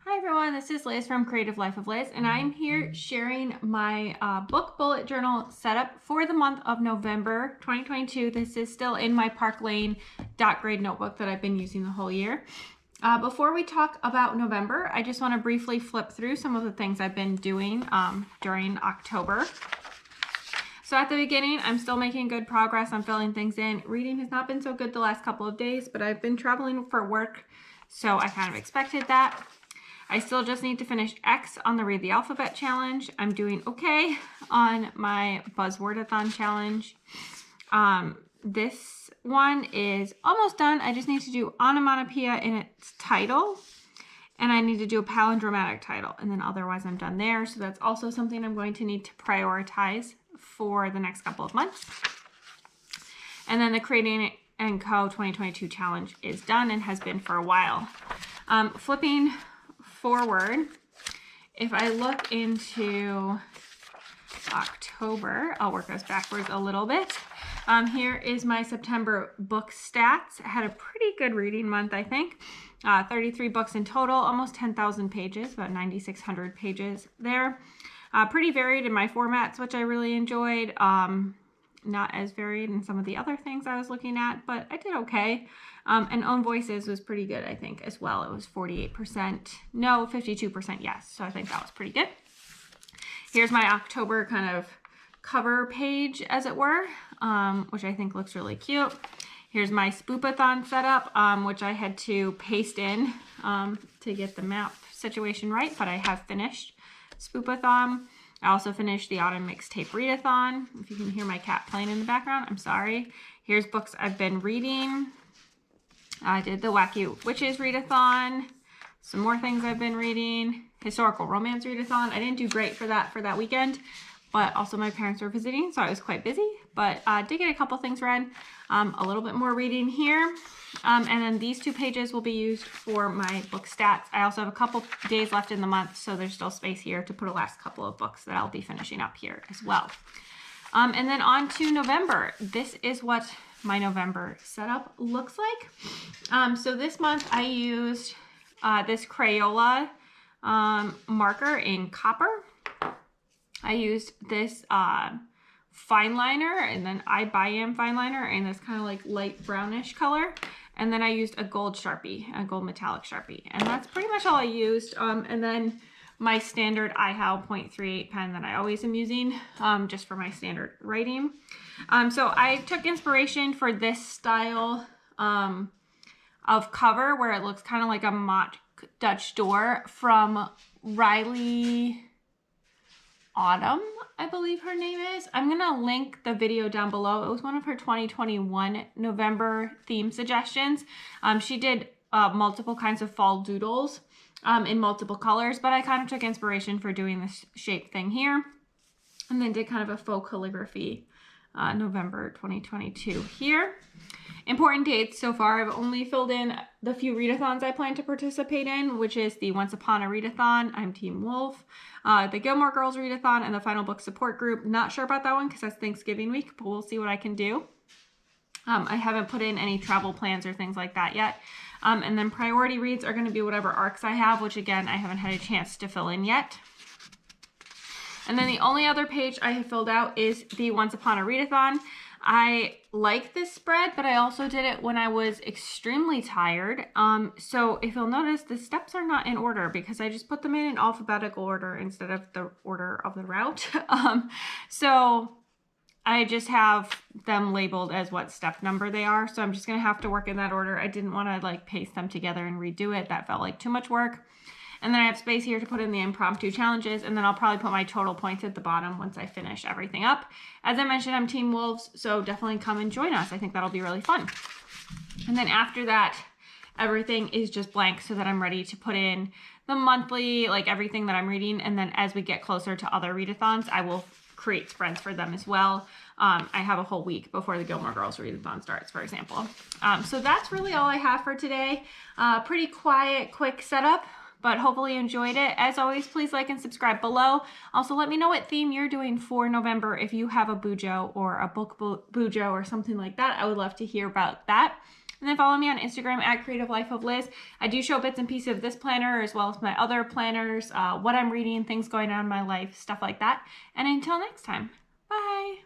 Hi everyone, this is Liz from Creative Life of Liz, and I'm here sharing my book bullet journal setup for the month of November 2022. This is still in my Park Lane dot grade notebook that I've been using the whole year. Before we talk about November, I just want to briefly flip through some of the things I've been doing during October. So at the beginning, I'm still making good progress on filling things in. Reading has not been so good the last couple of days, but I've been traveling for work, so I kind of expected that. I still just need to finish X on the Read the Alphabet challenge. I'm doing okay on my Buzzwordathon challenge. This one is almost done. I just need to do onomatopoeia in its title, and I need to do a palindromatic title, and then otherwise I'm done there. So that's also something I'm going to need to prioritize for the next couple of months. And then the Creating & Co. 2022 challenge is done and has been for a while. Flipping forward, if I look into October, I'll work us backwards a little bit. Here is my September book stats. I had a pretty good reading month, I think. 33 books in total, almost 10,000 pages, about 9,600 pages there. Pretty varied in my formats, which I really enjoyed. Not as varied in some of the other things I was looking at, but I did okay. And Own Voices was pretty good, I think, as well. It was 48%, no, 52% yes. So I think that was pretty good. Here's my October kind of cover page, as it were, which I think looks really cute. Here's my Spoopathon setup, which I had to paste in to get the map situation right, but I have finished Spoopathon. I also finished the Autumn Mixtape Readathon. If you can hear my cat playing in the background, I'm sorry. Here's books I've been reading. I did the Wacky Witches Readathon. Some more things I've been reading. Historical Romance Readathon. I didn't do great for that weekend, but also my parents were visiting, so I was quite busy. But did get a couple things read. A little bit more reading here. And then these 2 pages will be used for my book stats. I also have a couple days left in the month, so there's still space here to put a last couple of books that I'll be finishing up here as well. And then on to November. This is what my November setup looks like. So this month I used this Crayola marker in copper. I used this fine liner, and then I Am fine liner in this kind of like light brownish color. And then I used a gold Sharpie, a gold metallic Sharpie. And that's pretty much all I used. And then my standard iHow 0.38 pen that I always am using just for my standard writing. So I took inspiration for this style of cover where it looks kind of like a mock Dutch door from Riley Autumn, I believe her name is. I'm going to link the video down below. It was one of her 2021 November theme suggestions. She did multiple kinds of fall doodles in multiple colors, but I kind of took inspiration for doing this shape thing here, and then did kind of a faux calligraphy November 2022 here. Important dates so far, I've only filled in the few readathons I plan to participate in, which is the Once Upon a Readathon, I'm Team Wolf, the Gilmore Girls Readathon, and the Final Book Support Group. Not sure about that one because that's Thanksgiving week, but we'll see what I can do. I haven't put in any travel plans or things like that yet. And then priority reads are going to be whatever arcs I have, which again, I haven't had a chance to fill in yet. And then the only other page I have filled out is the Once Upon a Readathon. I like this spread, but I also did it when I was extremely tired. So if you'll notice, the steps are not in order because I just put them in alphabetical order instead of the order of the route. So I just have them labeled as what step number they are. So I'm just going to have to work in that order. I didn't want to like paste them together and redo it. That felt like too much work. And then I have space here to put in the impromptu challenges, and then I'll probably put my total points at the bottom once I finish everything up. As I mentioned, I'm Team Wolves, so definitely come and join us. I think that'll be really fun. And then after that, everything is just blank so that I'm ready to put in the monthly, like everything that I'm reading. And then as we get closer to other readathons, I will create spreads for them as well. I have a whole week before the Gilmore Girls readathon starts, for example. So that's really all I have for today. Pretty quiet, quick setup. But hopefully you enjoyed it. As always, please like and subscribe below. Also, let me know what theme you're doing for November. If you have a Bujo or a book Bujo or something like that, I would love to hear about that. And then follow me on Instagram at Creative Life of Liz. I do show bits and pieces of this planner as well as my other planners, what I'm reading, things going on in my life, stuff like that. And until next time, bye.